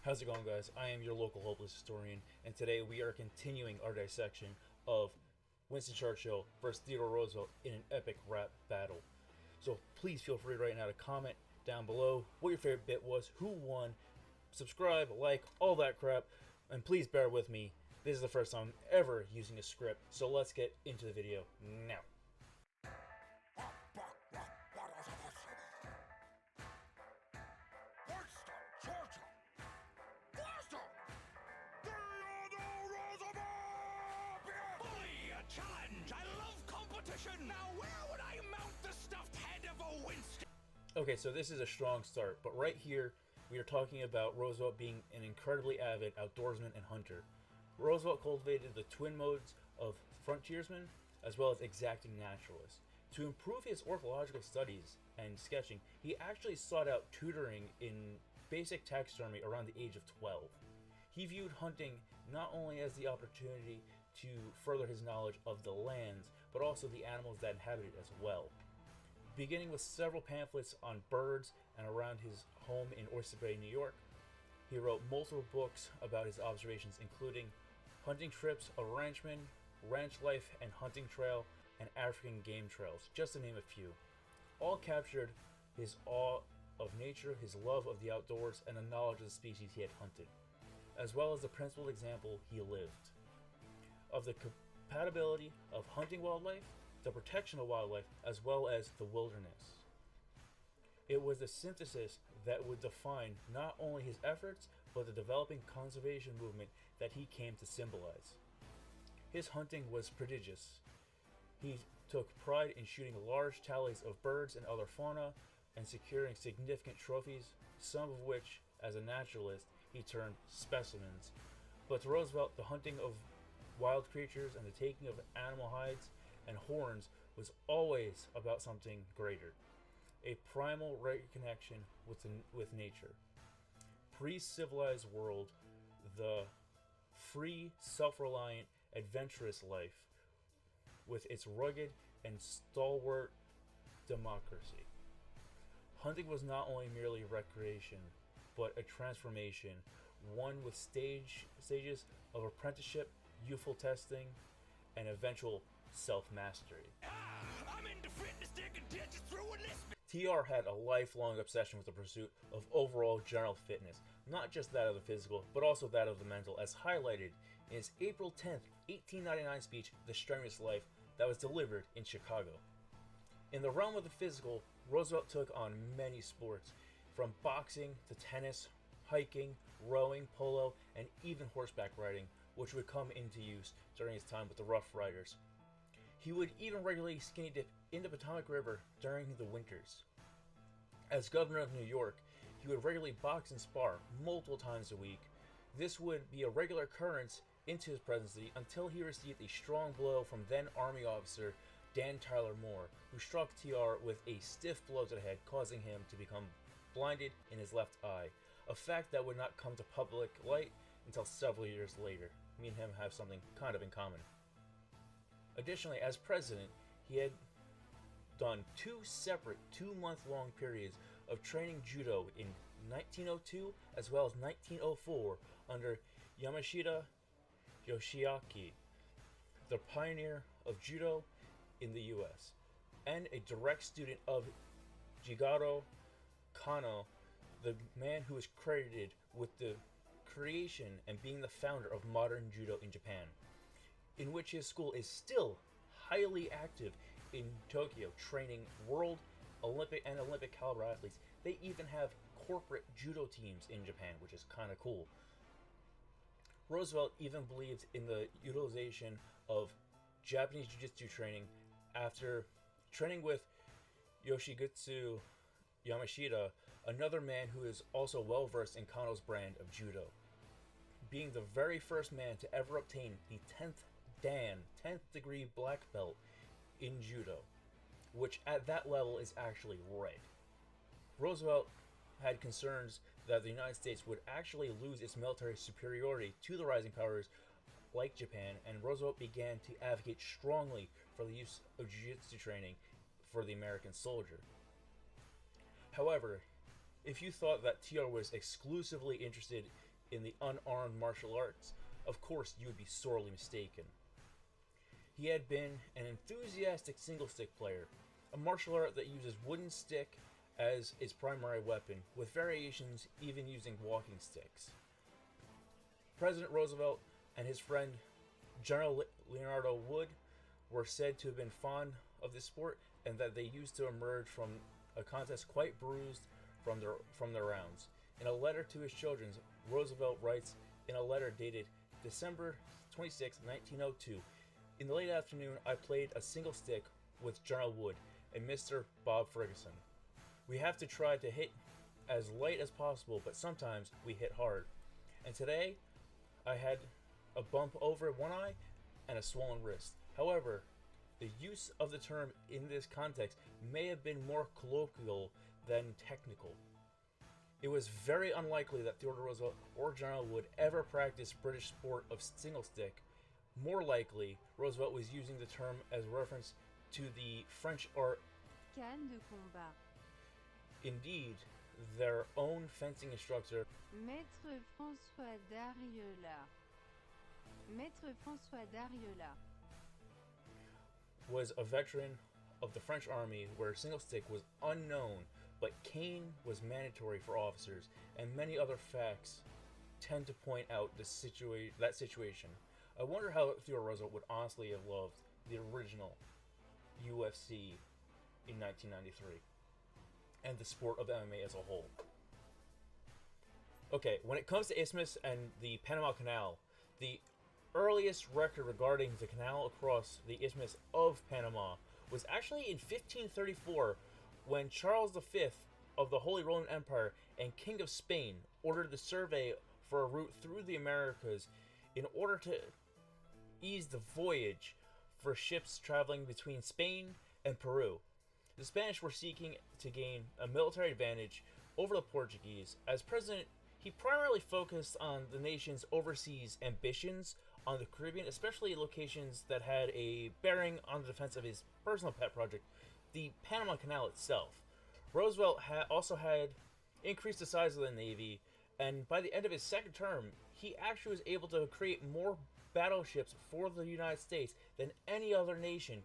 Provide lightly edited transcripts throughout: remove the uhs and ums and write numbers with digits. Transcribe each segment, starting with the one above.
How's it going, guys? I am your local hopeless historian, and today we are continuing our dissection of Winston Churchill versus Theodore Roosevelt in an epic rap battle. So please feel free right now to comment down below what your favorite bit was, who won, subscribe, like, all that crap, and please bear with me. This is the first time I'm ever using a script, so let's get into the video now. Winston, Churchill, Winston, Theodore Roosevelt! Bully, a challenge! I love competition! Now where would I mount the stuffed head of a Winston? Okay, so this is a strong start, but right here we are talking about Roosevelt being an incredibly avid outdoorsman and hunter. Roosevelt cultivated the twin modes of frontiersman as well as exacting naturalist. To improve his ornithological studies and sketching, he actually sought out tutoring in basic taxidermy around the age of 12. He viewed hunting not only as the opportunity to further his knowledge of the lands, but also the animals that inhabit it as well. Beginning with several pamphlets on birds and around his home in Oyster Bay, New York, he wrote multiple books about his observations, including Hunting Trips of Ranchmen, Ranch Life and Hunting Trail, and African Game Trails, just to name a few. All captured his awe of nature, his love of the outdoors, and a knowledge of the species he had hunted, as well as the principled example he lived of the compatibility of hunting wildlife, the protection of wildlife, as well as the wilderness. It was the synthesis that would define not only his efforts, but the developing conservation movement that he came to symbolize. His hunting was prodigious. He took pride in shooting large tallies of birds and other fauna and securing significant trophies, some of which, as a naturalist, he termed specimens. But to Roosevelt, the hunting of wild creatures and the taking of animal hides and horns was always about something greater, a primal reconnection with nature. Pre-civilized world, the free, self-reliant, adventurous life with its rugged and stalwart democracy. Hunting was not only merely recreation, but a transformation, one with stages of apprenticeship, youthful testing, and eventual self-mastery. I'm into fitness, digging ditches through this. TR had a lifelong obsession with the pursuit of overall general fitness, not just that of the physical, but also that of the mental, as highlighted in his April 10th, 1899 speech, The Strenuous Life, that was delivered in Chicago. In the realm of the physical, Roosevelt took on many sports, from boxing to tennis, hiking, rowing, polo, and even horseback riding, which would come into use during his time with the Rough Riders. He would even regularly skinny dip in the Potomac River during the winters. As governor of New York, he would regularly box and spar multiple times a week. This would be a regular occurrence into his presidency until he received a strong blow from then Army officer Dan Tyler Moore, who struck TR with a stiff blow to the head, causing him to become blinded in his left eye, a fact that would not come to public light until several years later. Me and him have something kind of in common. Additionally, as president, he had done two separate 2-month-long periods of training judo in 1902 as well as 1904 under Yamashita Yoshiaki, the pioneer of judo in the US, and a direct student of Jigoro Kano, the man who is credited with the creation and being the founder of modern judo in Japan, in which his school is still highly active in Tokyo, training world, Olympic, and Olympic caliber athletes. They even have corporate judo teams in Japan, which is kind of cool. Roosevelt even believed in the utilization of Japanese jiu-jitsu training after training with Yoshigutsu Yamashita, another man who is also well versed in Kano's brand of judo, being the very first man to ever obtain the 10th Dan, 10th degree black belt in judo, which at that level is actually red. Roosevelt had concerns that the United States would actually lose its military superiority to the rising powers like Japan, and Roosevelt began to advocate strongly for the use of jiu-jitsu training for the American soldier. However, if you thought that TR was exclusively interested in the unarmed martial arts, of course you would be sorely mistaken. He had been an enthusiastic single-stick player, a martial art that uses wooden stick as its primary weapon, with variations even using walking sticks. President Roosevelt and his friend General Leonardo Wood were said to have been fond of this sport, and that they used to emerge from a contest quite bruised from their rounds. In a letter to his children, Roosevelt writes in a letter dated December 26, 1902, "In the late afternoon, I played a single stick with General Wood and Mr. Bob Ferguson. We have to try to hit as light as possible, but sometimes we hit hard. And today, I had a bump over one eye and a swollen wrist. However, the use of the term in this context may have been more colloquial than technical. It was very unlikely that Theodore Roosevelt or General Wood ever practiced British sport of single stick. More likely, Roosevelt was using the term as reference to the French art Canne de combat. Indeed, their own fencing instructor, Maître François Dariola. Maître François Dariola. was a veteran of the French army where single stick was unknown, but cane was mandatory for officers, and many other facts tend to point out that situation. I wonder how Theodore Roosevelt would honestly have loved the original UFC in 1993 and the sport of MMA as a whole. Okay, when it comes to Isthmus and the Panama Canal, the earliest record regarding the canal across the Isthmus of Panama was actually in 1534, when Charles V of the Holy Roman Empire and King of Spain ordered the survey for a route through the Americas in order to ease the voyage for ships traveling between Spain and Peru. The Spanish were seeking to gain a military advantage over the Portuguese. As president, he primarily focused on the nation's overseas ambitions on the Caribbean, especially locations that had a bearing on the defense of his personal pet project, the Panama Canal itself. Roosevelt also had increased the size of the Navy, and by the end of his second term, he actually was able to create more battleships for the United States than any other nation,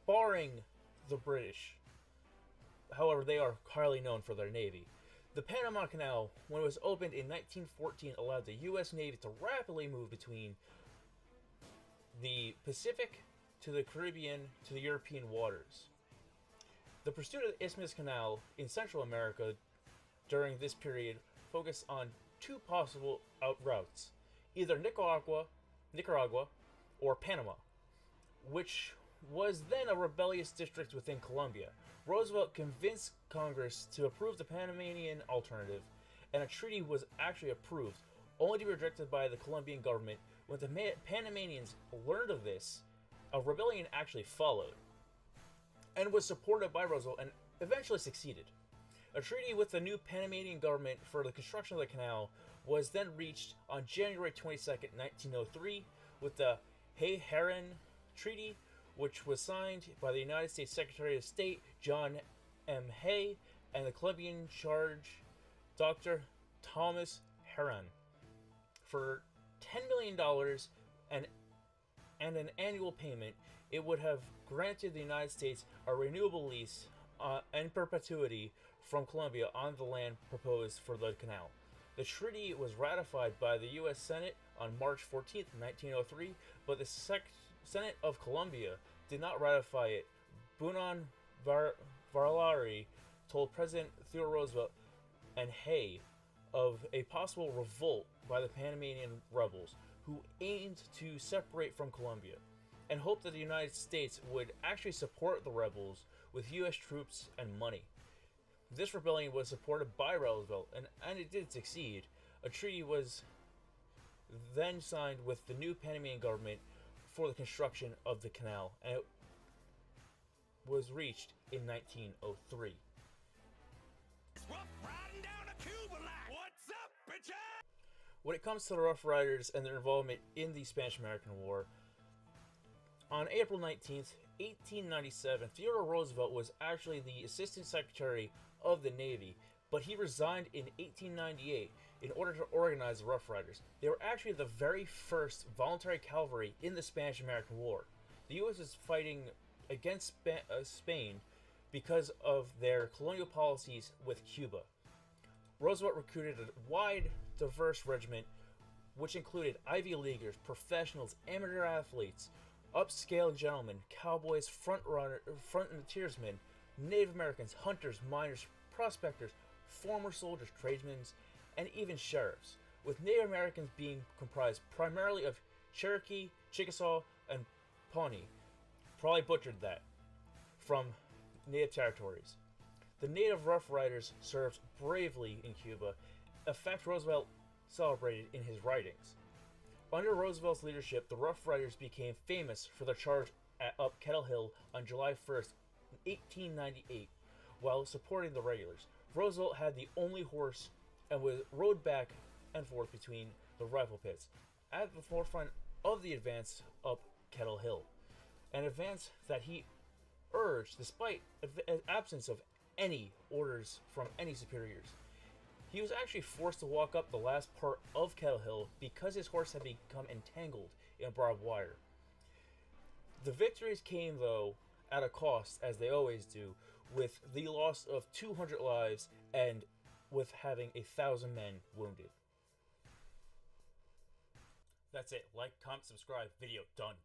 barring the British. However, they are highly known for their Navy. The Panama Canal, when it was opened in 1914, allowed the U.S. Navy to rapidly move between the Pacific to the Caribbean to the European waters. The pursuit of the Isthmus Canal in Central America during this period focused on two possible routes, either Nicaragua or Panama, which was then a rebellious district within Colombia. Roosevelt convinced Congress to approve the Panamanian alternative, and a treaty was actually approved, only to be rejected by the Colombian government. When the Panamanians learned of this, a rebellion actually followed, and was supported by Roosevelt and eventually succeeded. A treaty with the new Panamanian government for the construction of the canal was then reached on January 22nd, 1903, with the Hay-Herran Treaty, which was signed by the United States Secretary of State John M. Hay and the Colombian Charge Dr. Thomas Herran for $10 million and an annual payment. It would have granted the United States a renewable lease in perpetuity from Colombia on the land proposed for the canal. The treaty was ratified by the U.S. Senate on March 14, 1903, but the Senate of Colombia did not ratify it. Bunan Varlari told President Theodore Roosevelt and Hay of a possible revolt by the Panamanian rebels, who aimed to separate from Colombia, and hoped that the United States would actually support the rebels with U.S. troops and money. This rebellion was supported by Roosevelt, and it did succeed. A treaty was then signed with the new Panamanian government for the construction of the canal, and it was reached in 1903. It's rough riding down a Cuba line. What's up, bitches? When it comes to the Rough Riders and their involvement in the Spanish-American War, on April 19th, 1897, Theodore Roosevelt was actually the Assistant Secretary of the Navy, but he resigned in 1898 in order to organize the Rough Riders. They were actually the very first voluntary cavalry in the Spanish-American War. The U.S. was fighting against Spain because of their colonial policies with Cuba. Roosevelt recruited a wide, diverse regiment which included Ivy Leaguers, professionals, amateur athletes, upscale gentlemen, cowboys, frontiersmen, Native Americans, hunters, miners, prospectors, former soldiers, tradesmen, and even sheriffs, with Native Americans being comprised primarily of Cherokee, Chickasaw, and Pawnee. Probably butchered that. From native territories. The native Rough Riders served bravely in Cuba, a fact Roosevelt celebrated in his writings. Under Roosevelt's leadership, the Rough Riders became famous for their charge up Kettle Hill on July 1st, 1898, while supporting the regulars. Roosevelt had the only horse and rode back and forth between the rifle pits, at the forefront of the advance up Kettle Hill, an advance that he urged despite absence of any orders from any superiors. He was actually forced to walk up the last part of Kettle Hill because his horse had become entangled in barbed wire. The victories came, though, at a cost, as they always do, with the loss of 200 lives and with having 1,000 men wounded. That's it. Like, comment, subscribe. Video done.